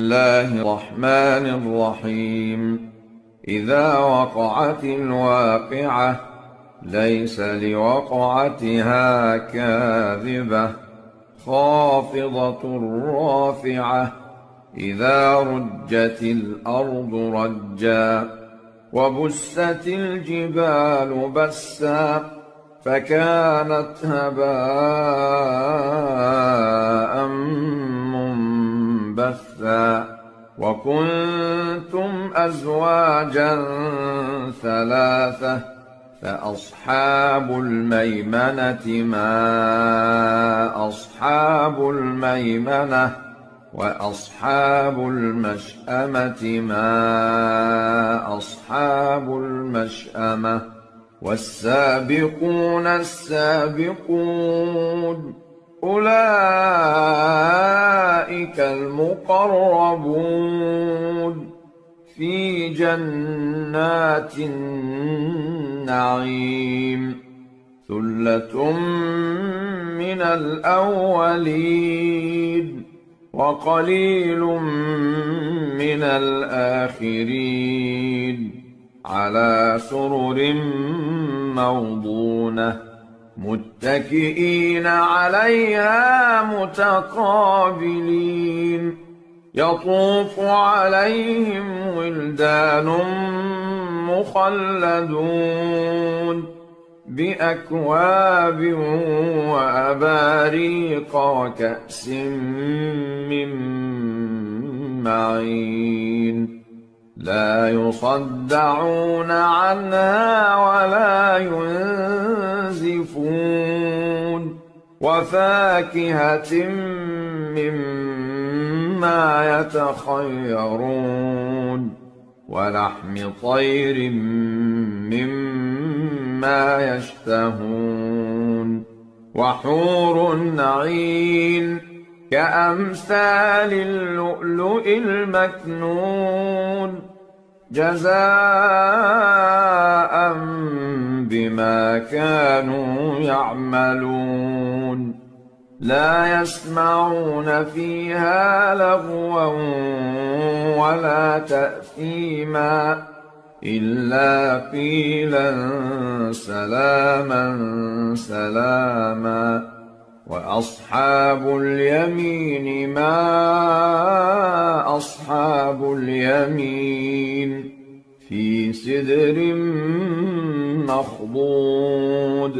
الله الرحمن الرحيم. إذا وقعت الواقعة ليس لوقعتها كاذبة خافضة رافعة. إذا رجت الأرض رجا وبست الجبال بسا فكانت هباء منبثا. وكنتم أزواجا ثلاثة فأصحاب الميمنة ما أصحاب الميمنة وأصحاب المشأمة ما أصحاب المشأمة. والسابقون السابقون أولئك المقربون في جنات النعيم. ثلة من الأولين وقليل من الآخرين. على سرر موضونة متكئين عليها متقابلين. يطوف عليهم ولدان مخلدون بأكواب وأباريق وكأس من معين. لا يصدعون عنها ولا ينزفون. وفاكهة مما يتخيرون ولحم طير مما يشتهون. وحور عين كأمثال اللؤلؤ المكنون جزاء بما كانوا يعملون. لا يسمعون فيها لغوا ولا تأثيما إلا قيلا سلاما سلاما. وأصحاب اليمين ما أصحاب اليمين في سدر مخضود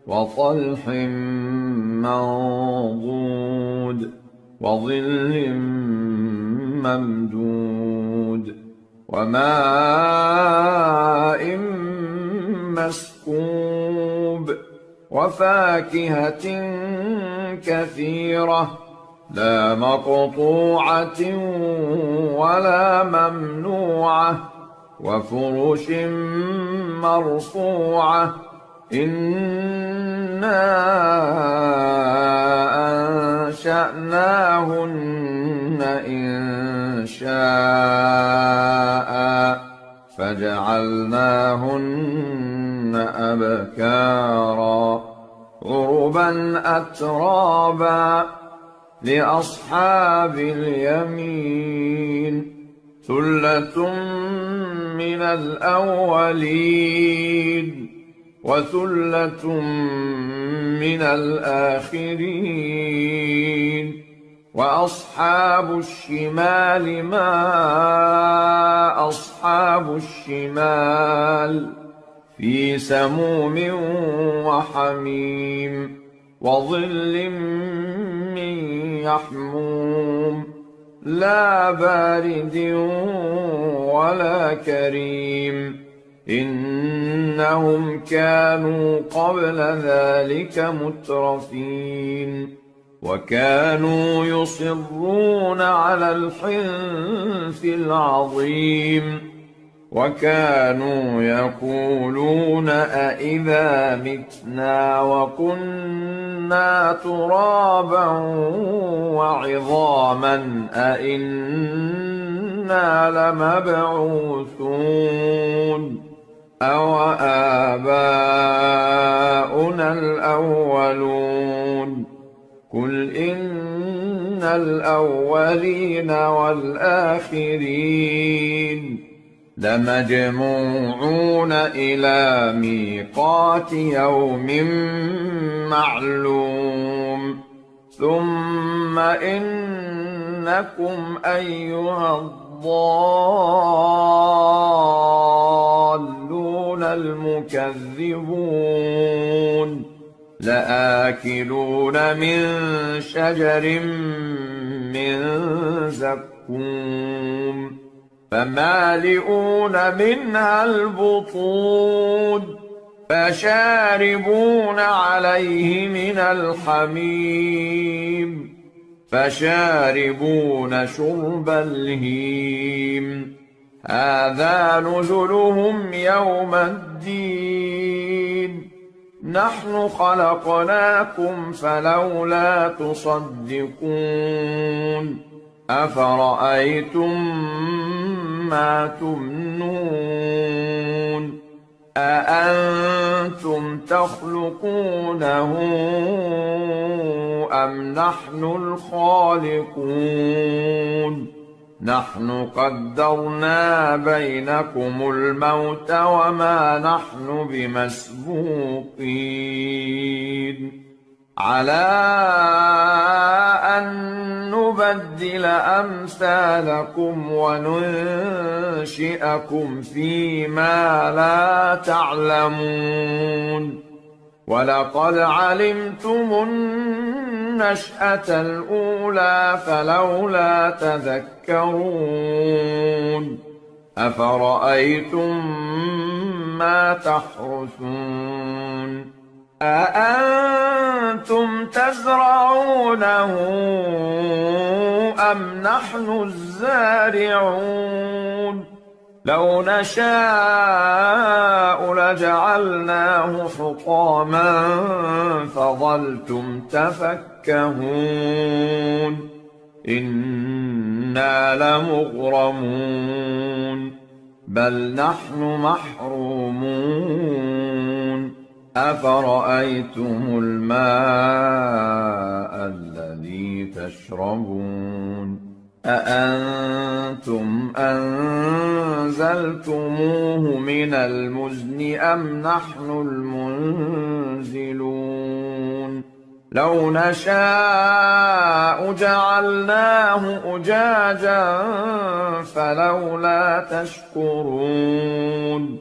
وطلح منضود وظل ممدود وماء مسكوب وفاكهة كثيرة لا مقطوعة ولا ممنوعة وفرش مرفوعة. إنا أنشأناهن إنشاء فجعلناهن أبكارا عربا أترابا لأصحاب اليمين. ثلة من الأولين وثلة من الآخرين. وأصحاب الشمال ما أصحاب الشمال في سموم وحميم وظل من يحموم لا بارد ولا كريم. إنهم كانوا قبل ذلك مترفين وكانوا يصرون على الحنث العظيم وكانوا يقولون أإذا متنا وكنا ترابا وعظاما أإنا لمبعوثون أو آباؤنا الأولون. قل إن الأولين والآخرين لمجموعون إلى ميقات يوم معلوم ثم إنكم أيها الضالون المكذبون لآكلون من شجر من زقوم فمالئون منها البطون فشاربون عليه من الحميم فشاربون شرب الهيم هذا نزلهم يوم الدين نحن خلقناكم فلولا تصدقون أفرأيتم ما تمنون أأنتم تخلقونه أم نحن الخالقون نحن قدرنا بينكم الموت وما نحن بمسبوقين على أن نبدل أمثالكم وننشئكم فيما لا تعلمون ولقد علمتم النشأة الأولى فلولا تذكرون أفرأيتم ما تحرثون أأنتم تزرعونه أم نحن الزارعون لو نشاء لجعلناه حطاما فظلتم تفكهون إنا لمغرمون بل نحن محرومون أفرأيتم الماء الذي تشربون أأنتم أنزلتموه من المزن أم نحن المنزلون لو نشاء جعلناه أجاجا فلولا تشكرون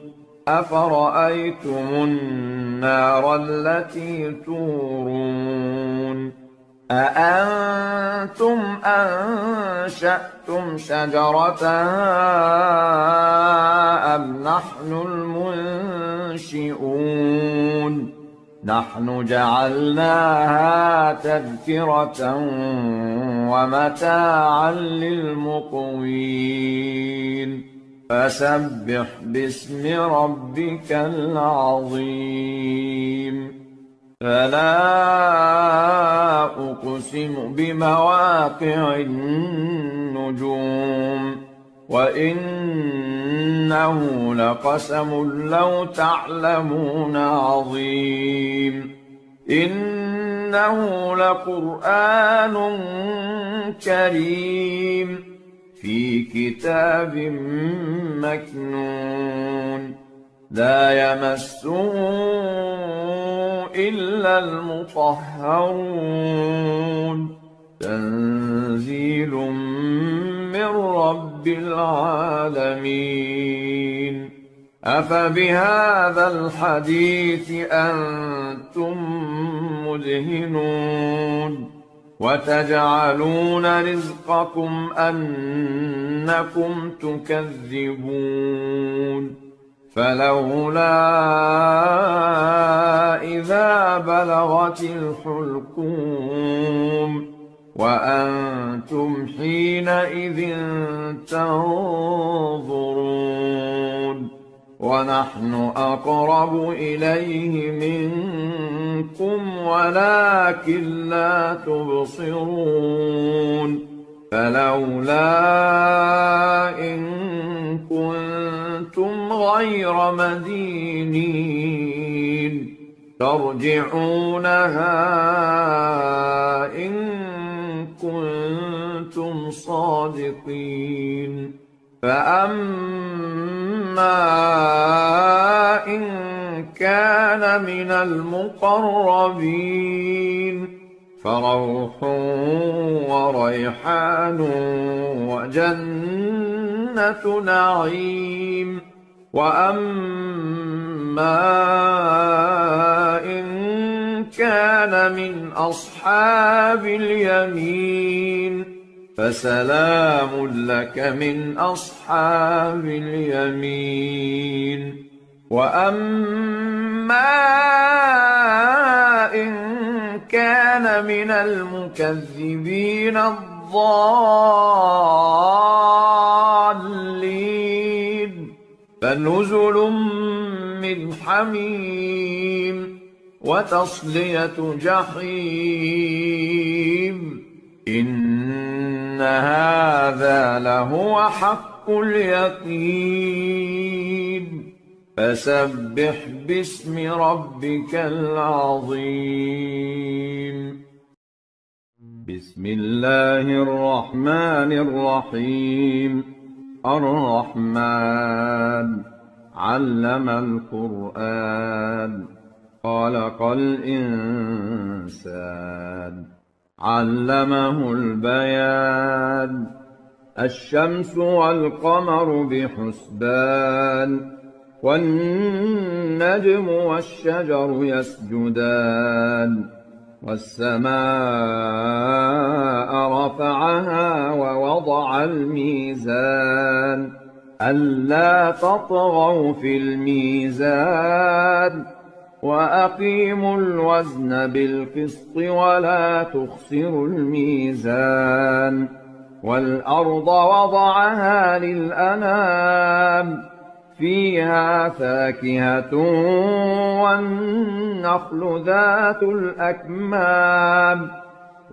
أفرأيتم النار التي تورون أأنتم أنشأتم شجرتها أم نحن المنشئون نحن جعلناها تذكرة ومتاعا للمقوين فسبح باسم ربك العظيم فلا أقسم بمواقع النجوم وإنه لقسم لو تعلمون عظيم إنه لقرآن كريم في كتاب مكنون لا يمسه إلا المطهرون تنزيل من رب العالمين أفبهذا الحديث أنتم مدهنون وتجعلون رزقكم أنكم تكذبون فلولا إذا بلغت الحلقوم وأنتم حينئذ تنظرون ونحن أقرب إليه منكم ولكن لا تبصرون فلولا إن كنتم غير مدينين ترجعونها إن كنتم كنتم صادقين. فأما إن كان من المقربين فروح وريحان وجنة نعيم. وأما إن كان من أصحاب اليمين فسلام لك من أصحاب اليمين. وأما إن كان من المكذبين الضالين فنزل من حميم وتصلية جحيم. إن هذا لهو حق اليقين. فسبح باسم ربك العظيم. بسم الله الرحمن الرحيم. الرحمن علم القرآن خلق الإنسان علمه البيان. الشمس والقمر بحسبان والنجم والشجر يسجدان. والسماء رفعها ووضع الميزان ألا تطغوا في الميزان وأقيموا الوزن بالقسط ولا تخسروا الميزان. والأرض وضعها للأنام فيها فاكهة والنخل ذات الأكمام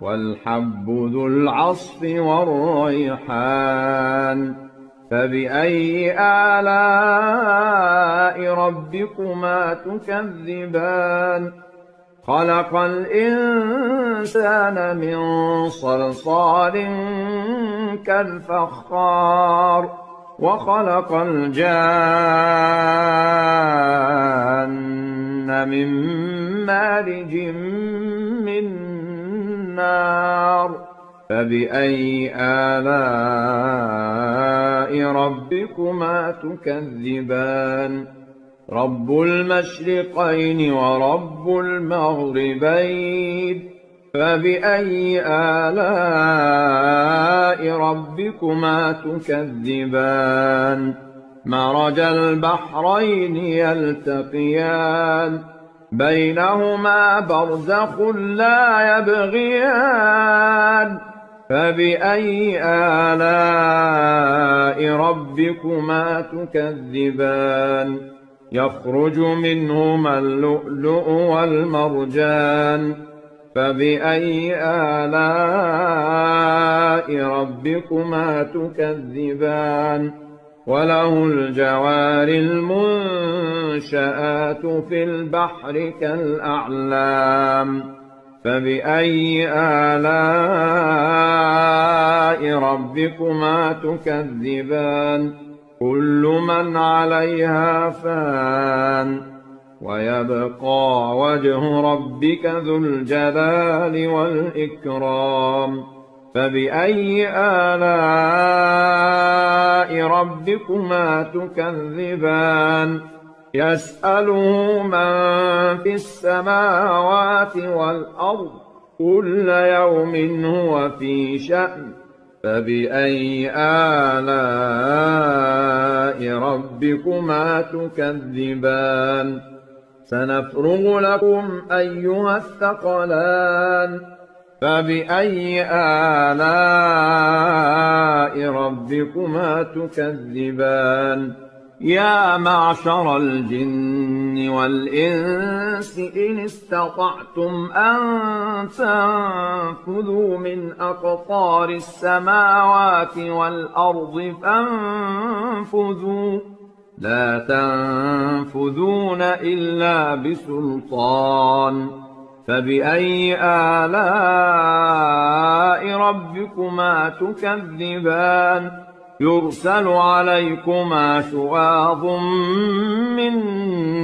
والحب ذو العصف والريحان. فبأي آلاء ربكما تكذبان؟ خلق الإنسان من صلصال كالفخار وخلق الجان من مارج من نار. فبأي آلاء ربكما تكذبان؟ رب المشرقين ورب المغربين. فبأي آلاء ربكما تكذبان؟ مرج البحرين يلتقيان بينهما برزخ لا يبغيان. فبأي آلاء ربكما تكذبان؟ يخرج منهما اللؤلؤ والمرجان. فبأي آلاء ربكما تكذبان؟ وله الجوار المنشآت في البحر كالأعلام. فبأي آلاء ربكما تكذبان؟ كل من عليها فان ويبقى وجه ربك ذو الجلال والإكرام. فبأي آلاء ربكما تكذبان؟ يسأله من في السماوات والأرض كل يوم هو في شأن. فبأي آلاء ربكما تكذبان؟ سنفرغ لكم أيها الثقلان. فبأي آلاء ربكما تكذبان؟ يا معشر الجن والإنس إن استطعتم أن تنفذوا من أقطار السماوات والأرض فانفذوا لا تنفذون إلا بسلطان. فبأي آلاء ربكما تكذبان يرسل عليكما شواظ من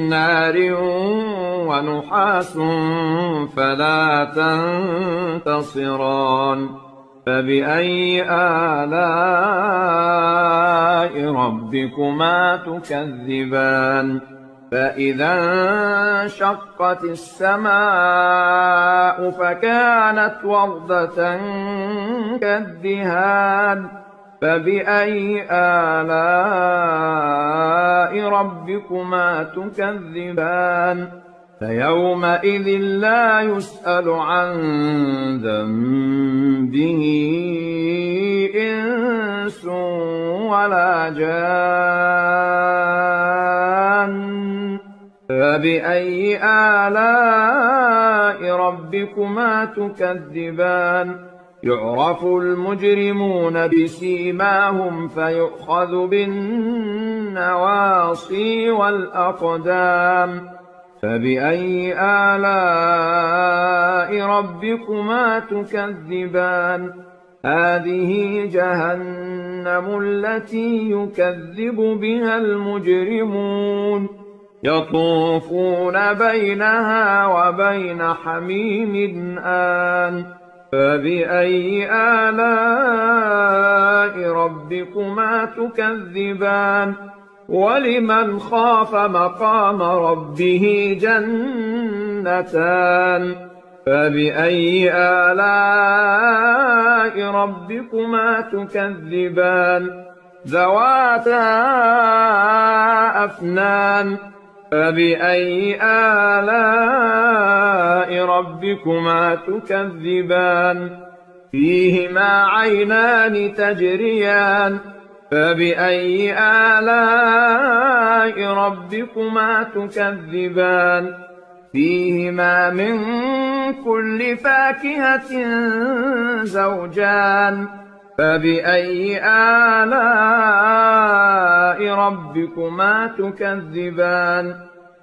نار ونحاس فلا تنتصران فبأي آلاء ربكما تكذبان فإذا انشقت السماء فكانت وردة كالدهان فبأي آلاء ربكما تكذبان فيومئذ لا يسأل عن ذنبه إنس ولا جان فبأي آلاء ربكما تكذبان يعرف المجرمون بسيماهم فيؤخذ بالنواصي والأقدام فبأي آلاء ربكما تكذبان هذه جهنم التي يكذب بها المجرمون يطوفون بينها وبين حميم آن فبأي آلاء ربكما تكذبان ولمن خاف مقام ربه جنتان فبأي آلاء ربكما تكذبان ذواتا أفنان فبأي آلاء ربكما تكذبان فيهما عينان تجريان فبأي آلاء ربكما تكذبان فيهما من كل فاكهة زوجان فبأي آلاء ربكما تكذبان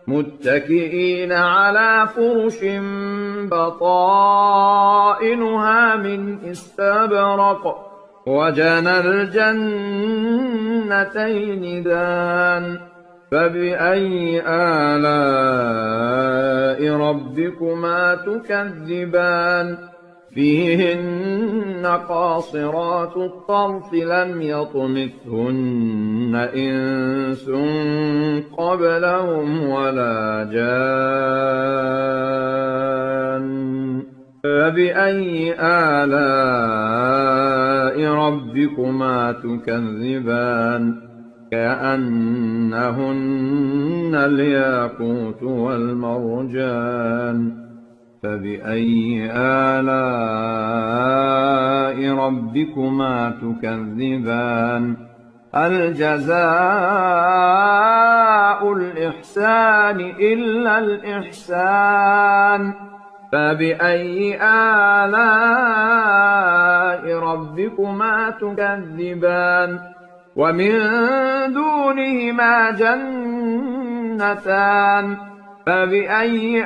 متكئين على فرش بطائنها من استبرق وجنى الجنتين دان فبأي آلاء ربكما تكذبان فيهن قاصرات الطرف لم يطمثهن إنس قبلهم ولا جان فبأي آلاء ربكما تكذبان كأنهن الياقوت والمرجان فبأي آلاء ربكما تكذبان هل جزاء الإحسان إلا الإحسان فبأي آلاء ربكما تكذبان ومن دونهما جنتان فبأي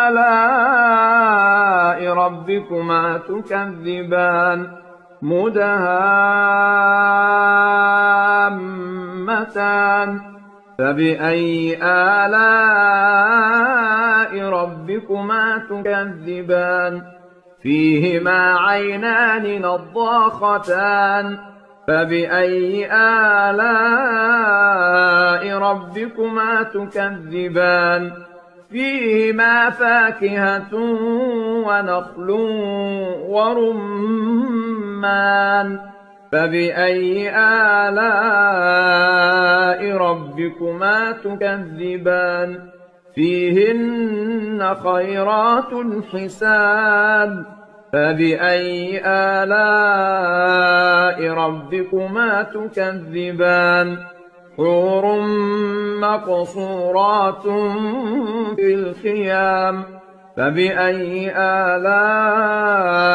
آلاء ربكما تكذبان مدهامتان فبأي آلاء ربكما تكذبان فيهما عينان نضاختان فبأي آلاء ربكما تكذبان فيهما فاكهة ونخل ورمان فبأي آلاء ربكما تكذبان فيهن خيرات حسان فبأي آلاء ربكما تكذبان حور مقصورات في الخيام فبأي آلاء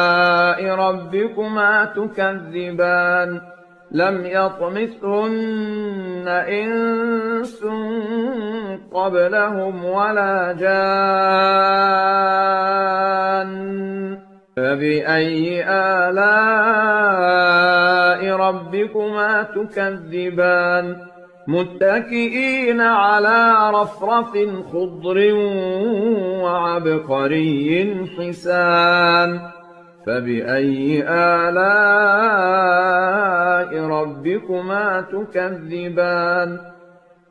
ربكما تكذبان لم يطمثهن إنس قبلهم ولا جان فبأي آلاء ربكما تكذبان متكئين على رفرف خضر وعبقري حسان فبأي آلاء ربكما تكذبان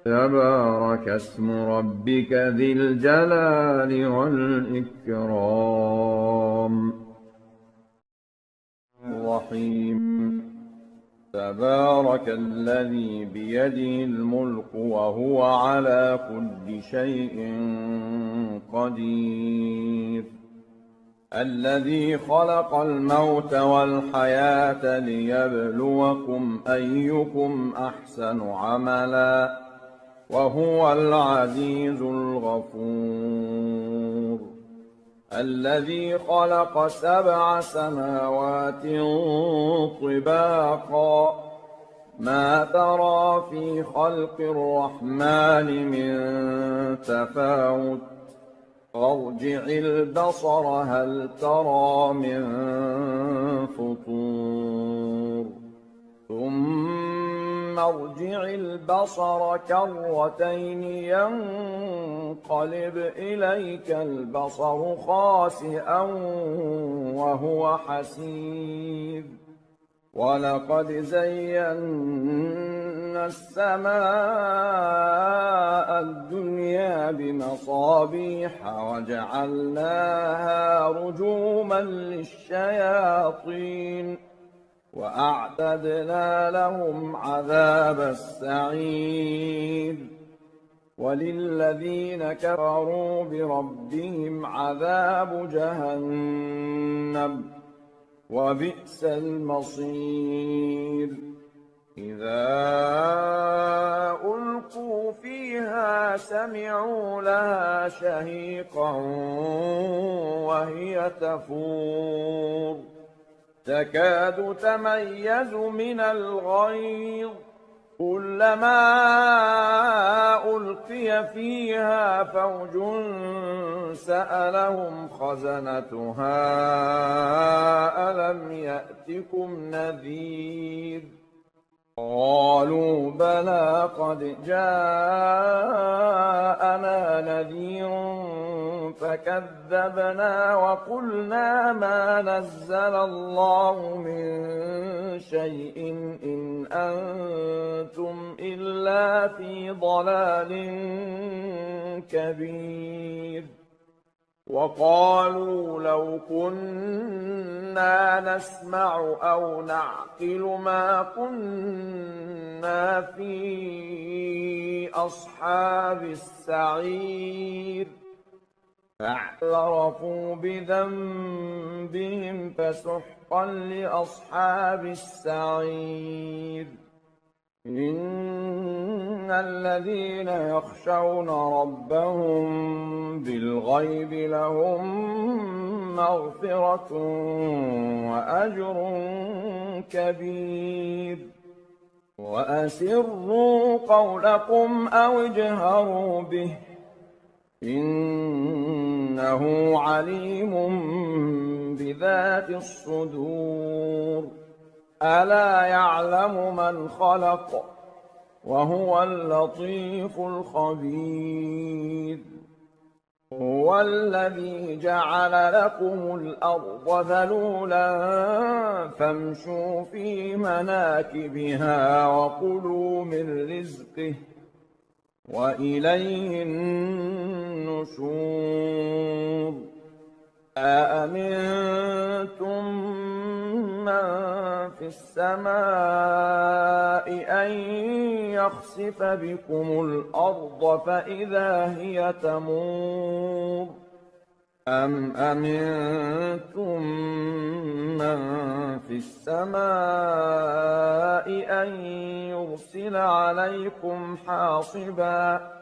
تبارك اسم ربك ذي الجلال والإكرام الرحيم تبارك الذي بيده الملك وهو على كل شيء قدير الذي خلق الموت والحياة ليبلوكم أيكم أحسن عملا وهو العزيز الغفور الذي خلق 7 سماوات طباقا ما ترى في خلق الرحمن من تفاوت فارجع البصر هل ترى من فطور ثم ارجع البصر كرتين ينقلب إليك البصر خاسئا وهو حسير ولقد زينا السماء الدنيا بمصابيح وجعلناها رجوما للشياطين وأعتدنا لهم عذاب السعير وللذين كفروا بربهم عذاب جهنم وبئس المصير إذا ألقوا فيها سمعوا لها شهيقا وهي تفور تكاد تميز من الغيظ كلما ألقي فيها فوج سألهم خزنتها ألم يأتكم نذير قالوا بلى قد جاءنا نذير فكذبنا وقلنا ما نزل الله من شيء إن أنتم إلا في ضلال كبير وقالوا لو كنا نسمع أو نعقل ما كنا في أصحاب السعير فاعترفوا بذنبهم فسحقا لأصحاب السعير إن الذين يخشون ربهم بالغيب لهم مغفرة وأجر كبير وأسروا قولكم أو اجهروا به إنه عليم بذات الصدور ألا يعلم من خلق وهو اللطيف الخبير هو الذي جعل لكم الأرض ذلولا فامشوا في مناكبها وكلوا من رزقه وإليه النشور أأمنتم من في السماء أن يخسف بكم الأرض فإذا هي تمور أم أمنتم من في السماء أن يرسل عليكم حاصبا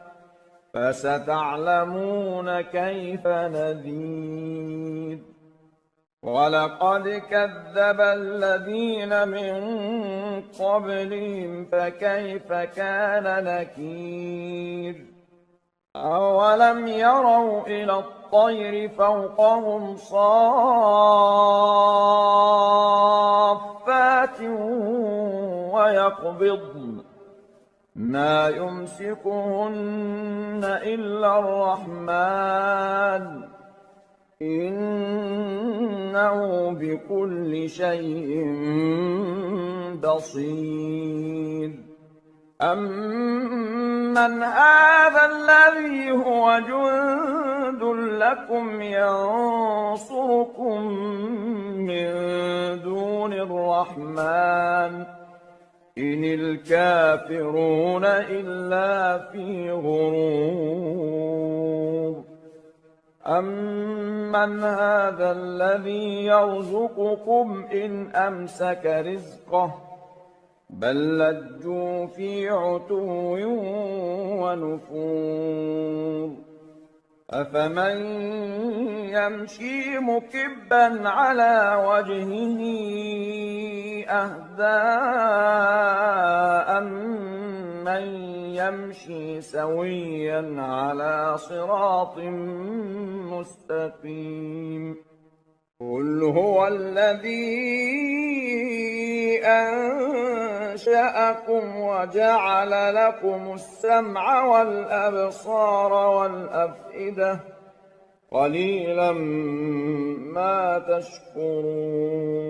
فستعلمون كيف نذير ولقد كذب الذين من قبلهم فكيف كان نكير أولم يروا إلى الطير فوقهم صافات ويقبضن ما يمسكهن إلا الرحمن إنه بكل شيء بصير أمن هذا الذي هو جند لكم ينصركم من دون الرحمن إن الكافرون إلا في غرور أمن هذا الذي يرزقكم إن أمسك رزقه بل لجوا في عتو ونفور أفمن يمشي مكبا على وجهه أهدى أمن يمشي سويا على صراط مستقيم قل هو الذي أنشأكم وجعل لكم السمع والأبصار والأفئدة قليلا ما تشكرون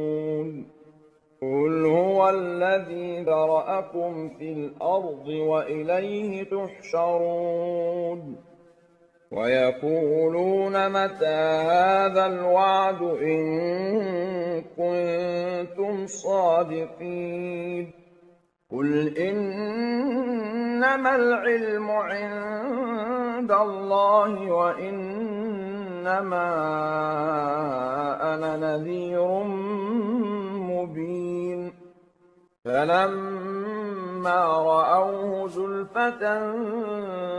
قل هو الذي ذرأكم في الأرض وإليه تحشرون ويقولون متى هذا الوعد إن كنتم صادقين قل إنما العلم عند الله وإنما أنا نذير مبين فلما رأوه زلفة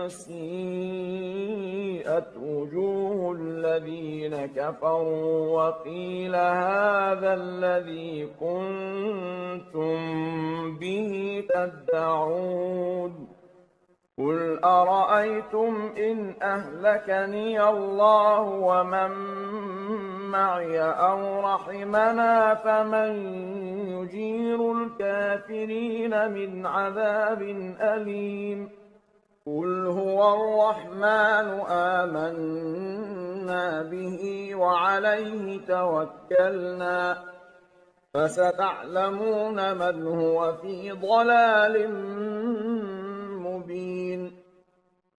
سيئت وجوه الذين كفروا وقيل هذا الذي كنتم به تدعون قل أرأيتم إن أهلكني الله ومن معي أو رحمنا فمن يجير الكافرين من عذاب أليم قل هو الرحمن آمنا به وعليه توكلنا فستعلمون من هو في ضلال مبين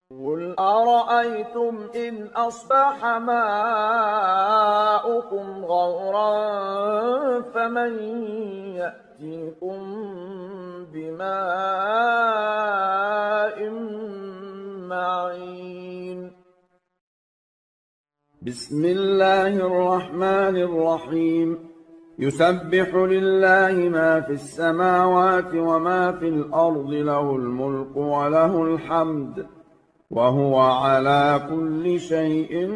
قل أرأيتم إن أصبح ماؤكم غورا فمن يأتيكم بماء معين بسم الله الرحمن الرحيم يسبح لله ما في السماوات وما في الأرض له الملك وله الحمد وهو على كل شيء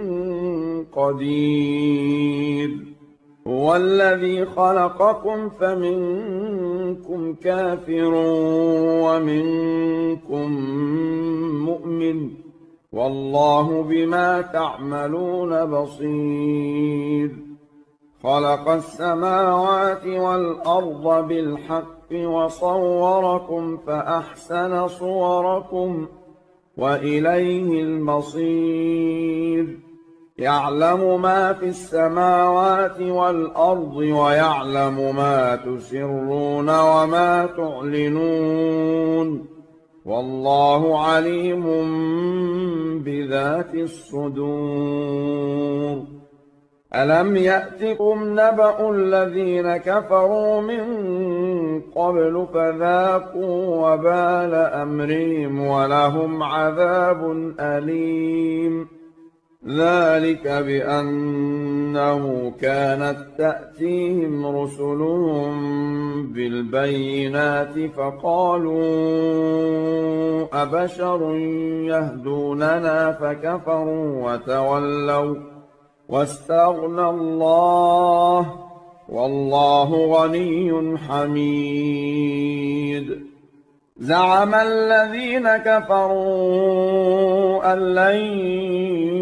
قدير هو الذي خلقكم فمنكم كافر ومنكم مؤمن والله بما تعملون بصير خلق السماوات والأرض بالحق وصوركم فأحسن صوركم وإليه المصير يعلم ما في السماوات والأرض ويعلم ما تسرون وما تعلنون والله عليم بذات الصدور ألم يأتكم نبأ الذين كفروا من قبل فذاقوا وبال أمرهم ولهم عذاب أليم ذلك بأنه كانت تأتيهم رسلهم بالبينات فقالوا أبشر يهدوننا فكفروا واستغنى الله والله غني حميد. زعم الذين كفروا أن لن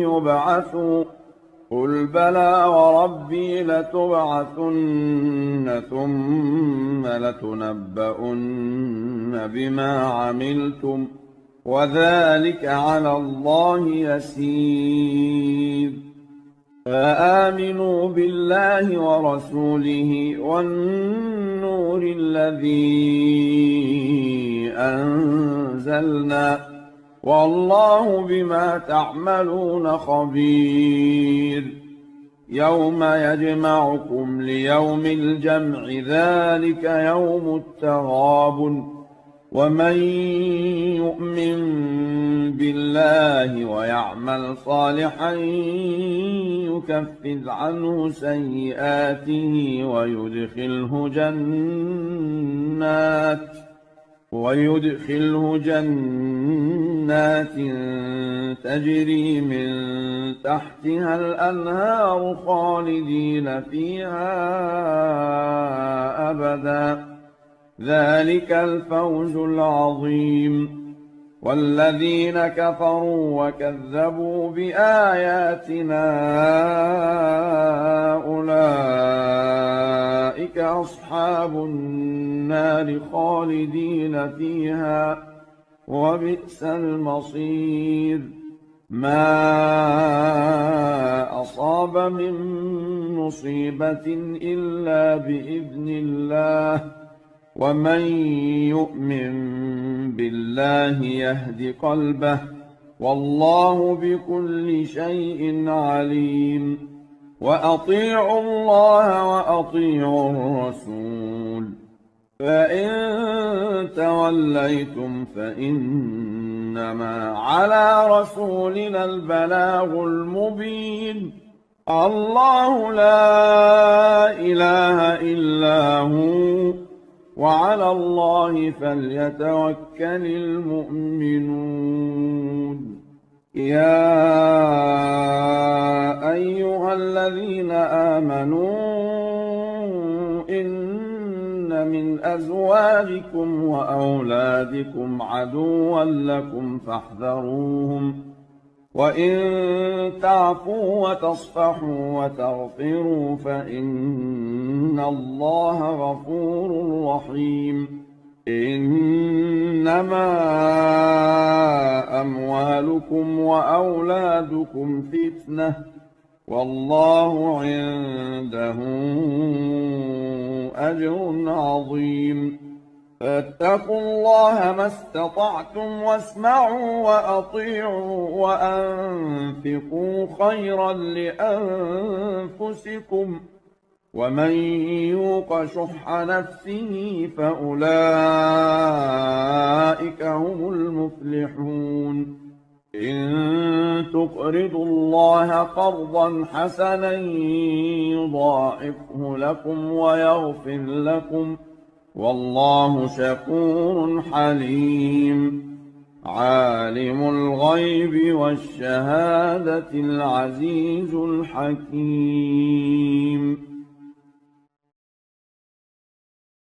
يبعثوا قل بلى وربي لتبعثن ثم لتنبؤن بما عملتم وذلك على الله يسير. فآمنوا بالله ورسوله والنور الذي أنزلنا والله بما تعملون خبير. يوم يجمعكم ليوم الجمع ذلك يوم التغابن. ومن يؤمن بالله ويعمل صالحا يكفر عنه سيئاته ويدخله جنات تجري من تحتها الأنهار خالدين فيها أبدا ذلك الفوز العظيم. والذين كفروا وكذبوا بآياتنا أولئك أصحاب النار خالدين فيها وبئس المصير. ما أصاب من مصيبة إلا بإذن الله ومن يؤمن بالله يهد قلبه والله بكل شيء عليم. وأطيعوا الله وأطيعوا الرسول فإن توليتم فإنما على رسولنا البلاغ المبين. الله لا إله إلا هو وعلى الله فليتوكل المؤمنون. يا أيها الذين آمنوا إن من أزواجكم وأولادكم عدوا لكم فاحذروهم وإن تعفوا وتصفحوا وتغفروا فإن الله غفور رحيم. إنما أموالكم وأولادكم فتنة والله عنده أجر عظيم. فاتقوا الله ما استطعتم واسمعوا وأطيعوا وأنفقوا خيرا لأنفسكم ومن يوق شح نفسه فأولئك هم المفلحون. إن تقرضوا الله قرضا حسنا يضاعفه لكم ويغفر لكم والله شكور حليم. عالم الغيب والشهادة العزيز الحكيم.